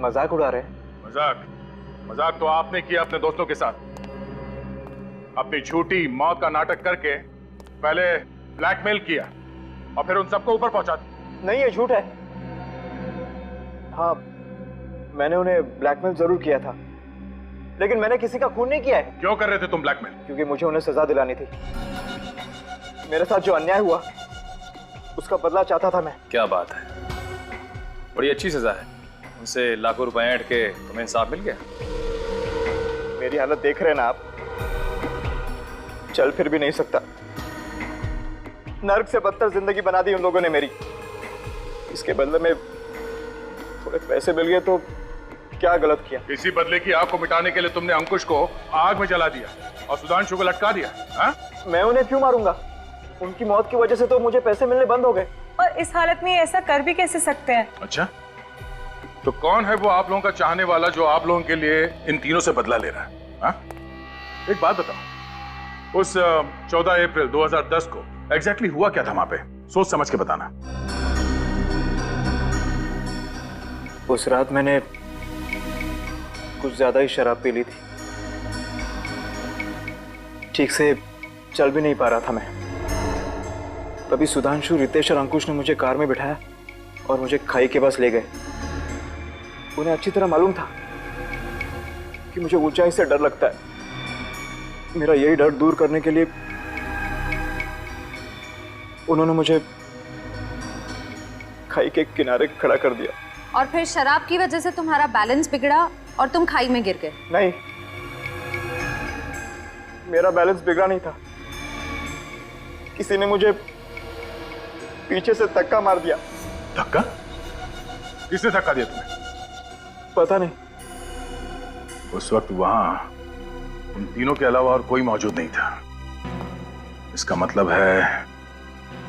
मजाक उड़ा रहे हैं? मजाक? मजाक तो आपने किया अपने दोस्तों के साथ। अपनी झूठी मौत का नाटक करके पहले ब्लैकमेल किया और फिर उन सबको ऊपर पहुंचा दिया। नहीं, ये झूठ है। हाँ, मैंने उन्हें ब्लैकमेल जरूर किया था, लेकिन मैंने किसी का खून नहीं किया है। क्यों कर रहे थे तुम ब्लैकमेल? क्योंकि मुझे उन्हें सजा दिलानी थी। मेरे साथ जो अन्याय हुआ उसका बदला चाहता था मैं। क्या बात है, बड़ी अच्छी सजा है। उनसे लाखों रुपए ऐंठ के तुम्हें इंसाफ मिल गया। मेरी हालत देख रहे हैं ना आप, चल फिर भी नहीं सकता। नर्क से बदतर जिंदगी बना दी उन लोगों ने मेरी। इसके बदले में थोड़े पैसे मिल गए तो क्या गलत किया? इसी बदले की आग को मिटाने के लिए तुमने अंकुश को आग में जला दिया और सुधांशु को लटका दिया। हाँ? मैं उन्हें क्यों मारूंगा? उनकी मौत की वजह से तो मुझे पैसे मिलने बंद हो गए। और इस हालत में ऐसा कर भी कैसे सकते हैं? अच्छा, तो कौन है वो आप लोगों का चाहने वाला जो आप लोगों के लिए इन तीनों से बदला ले रहा है? हाँ? एक बात बताओ, उस 14 अप्रैल 2010 को एग्जैक्टली हुआ क्या था वहां पे? सोच समझ के बताना। उस रात मैंने कुछ ज्यादा ही शराब पी ली थी। ठीक से चल भी नहीं पा रहा था मैं। तभी सुधांशु, रितेश और अंकुश ने मुझे कार में बिठाया और मुझे खाई के पास ले गए। उन्हें अच्छी तरह मालूम था कि मुझे ऊंचाई से डर लगता है। मेरा यही डर दूर करने के लिए उन्होंने मुझे खाई के किनारे खड़ा कर दिया। और फिर शराब की वजह से तुम्हारा बैलेंस बिगड़ा और तुम खाई में गिर गए। नहीं, मेरा बैलेंस बिगड़ा नहीं था। किसी ने मुझे पीछे से धक्का मार दिया। धक्का? किसने धक्का दिया तुम्हें? पता नहीं। उस वक्त वहां उन तीनों के अलावा और कोई मौजूद नहीं था। इसका मतलब है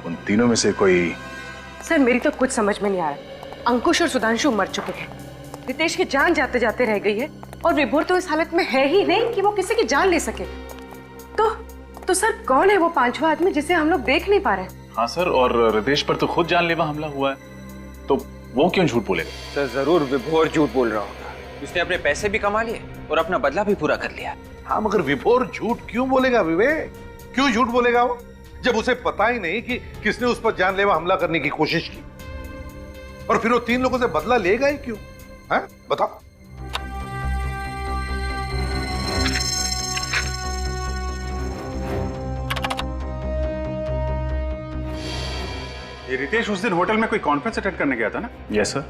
उन तीनों में से कोई। सर, मेरी तो कुछ समझ में नहीं आ रहा। अंकुश और सुधांशु मर चुके हैं, रितेश की जान जाते जाते रह गई है और विभोर तो इस हालत में है ही नहीं कि वो किसी की जान ले सके। तो सर, कौन है वो पांचवा आदमी जिसे हम लोग देख नहीं पा रहे? हाँ सर, और रितेश पर तो खुद जानलेवा हमला हुआ है, तो वो क्यों झूठ बोलेगा? सर जरूर विभोर झूठ बोल रहा होगा। उसने अपने पैसे भी कमा लिए और अपना बदला भी पूरा कर लिया। हाँ, मगर विभोर झूठ क्यों बोलेगा विवेक? क्यों झूठ बोलेगा वो, जब उसे पता ही नहीं कि किसने उस पर जानलेवा हमला करने की कोशिश की? और फिर वो तीन लोगों से बदला लेगा ही क्यों? हैं? बताओ। ये रितेश उस दिन होटल में कोई कॉन्फ्रेंस अटेंड करने गया था ना? Yes sir.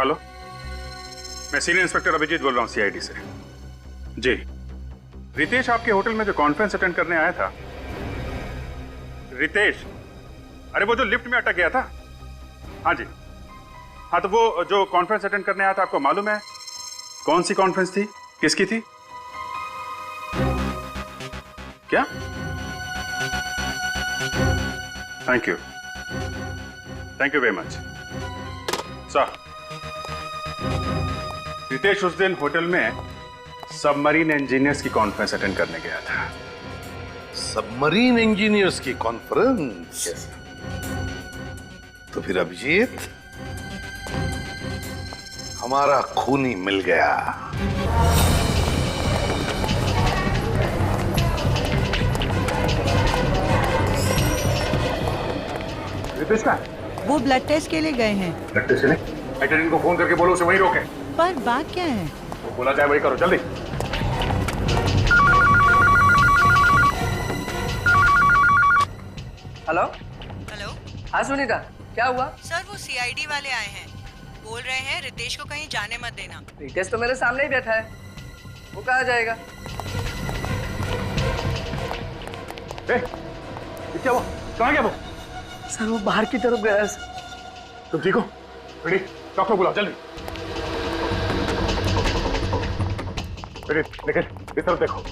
हेलो, मैं सीनियर इंस्पेक्टर अभिजीत बोल रहा हूँ सीआईडी से। जी, रितेश आपके होटल में जो कॉन्फ्रेंस अटेंड करने आया था। रितेश, अरे वो जो लिफ्ट में अटक गया था? हाँ जी, हाँ, तो वो जो कॉन्फ्रेंस अटेंड करने आया था, आपको मालूम है कौन सी कॉन्फ्रेंस थी, किसकी थी? क्या? Thank you very much sir. Ritesh उस दिन होटल में सबमरीन इंजीनियर्स की कॉन्फ्रेंस अटेंड करने गया था। सबमरीन इंजीनियर्स की कॉन्फ्रेंस? तो फिर अभिजीत, हमारा खूनी मिल गया। रितेश का? वो ब्लड टेस्ट के लिए गए हैं। ब्लड टेस्ट के लिए? एटेंडेंट को फोन करके बोलो उसे वहीं रोके। पर बात क्या है? वो बोला जाए वही करो, जल्दी। हेलो। हाँ सुनीता, क्या हुआ? सर, वो सीआईडी वाले आए हैं। बोल रहे हैं रितेश को कहीं जाने मत देना। रितेश तो मेरे सामने ही बैठा है, वो कहाँ जाएगा? क्या हुआ? कहाँ गया वो? सर, वो बाहर की तरफ गया है। तुम ठीक हो? रेडी, डॉक्टर बुलाओ जल्दी। निखिल, इस तरफ देखो।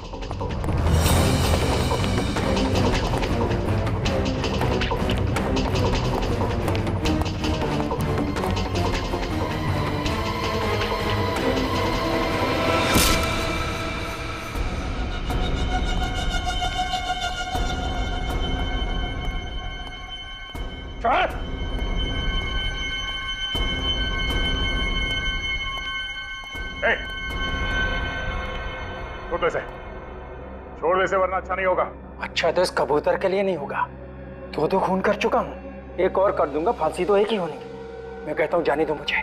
छोड़ दे से, वरना अच्छा नहीं होगा। अच्छा, तो इस कबूतर के लिए नहीं होगा। तो खून कर चुका हूँ, एक और कर दूंगा, फांसी तो एक ही होनी। मैं कहता हूँ जाने दो मुझे।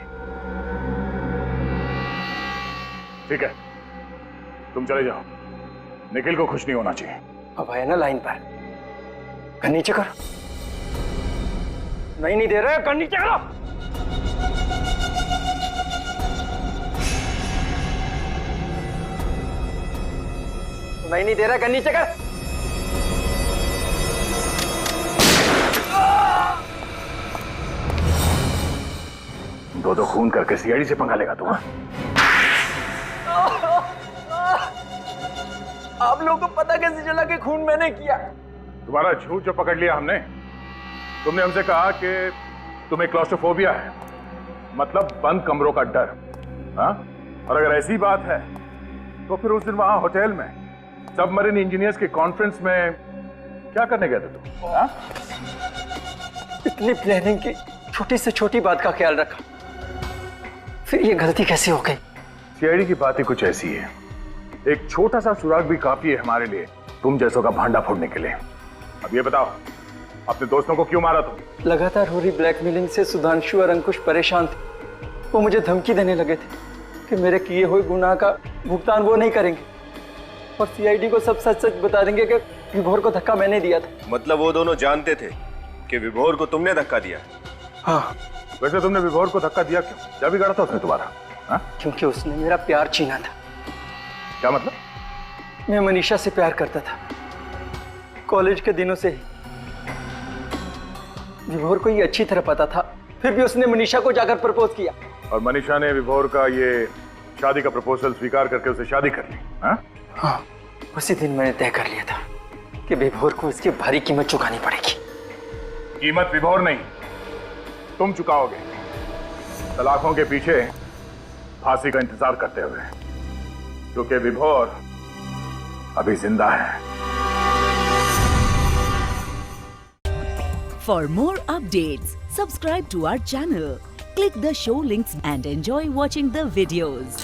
ठीक है, तुम चले जाओ, निखिल को खुश नहीं होना चाहिए। अब आया ना लाइन पर, कर नीचे करो। नहीं दे रहे, कर नीचे करो। नहीं दे रहा, कर नीचे कर। दो दो खून करके सीआईडी से पंगा लेगा तू? आप लोगों को पता कैसे चला कि खून मैंने किया? तुम्हारा झूठ जो पकड़ लिया हमने। तुमने हमसे कहा कि तुम्हें क्लॉस्ट्रोफोबिया है, मतलब बंद कमरों का डर। हाँ? और अगर ऐसी बात है तो फिर उस दिन वहां होटल में सबमरीन इंजीनियर्स के कॉन्फ्रेंस में क्या करने गए थे तुम? हाँ? इतनी प्लानिंग की छोटी से छोटी बात का ख्याल रखा, फिर ये गलती कैसे हो गई? सीआईडी की बात ही कुछ ऐसी है। एक छोटा सा सुराग भी काफी है हमारे लिए तुम जैसों का भांडा फोड़ने के लिए। अब ये बताओ, अपने दोस्तों को क्यों मारा तुम? लगातार हो रही ब्लैकमेलिंग से सुधांशु और अंकुश परेशान थे। वो मुझे धमकी देने लगे थे कि मेरे किए हुए गुनाह का भुगतान वो नहीं करेंगे और सीआईडी को सब सच सच बता देंगे कि विभोर को धक्का मैंने दिया था। मतलब वो दोनों जानते थे कि विभोर को तुमने धक्का दिया? हाँ। वैसे तुमने विभोर को धक्का दिया क्यों? क्या बिगाड़ा था उसने तुम्हारा? हाँ? क्योंकि उसने मेरा प्यार छीना था। क्या मतलब? मैं मनीषा से प्यार करता था कॉलेज के दिनों से ही। विभोर को ये अच्छी तरह पता था, फिर भी उसने मनीषा को जाकर प्रपोज किया। और मनीषा ने विभोर का ये शादी का प्रपोजल स्वीकार करके उसे शादी कर ली? हाँ? हाँ, उसी दिन मैंने तय कर लिया था कि विभोर को इसकी भारी कीमत चुकानी पड़ेगी। कीमत विभोर नहीं, तुम चुकाओगे, सलाखों के पीछे फांसी का इंतजार करते हुए, क्योंकि विभोर अभी जिंदा है। For more updates, subscribe to our channel, click the show links and enjoy watching the videos.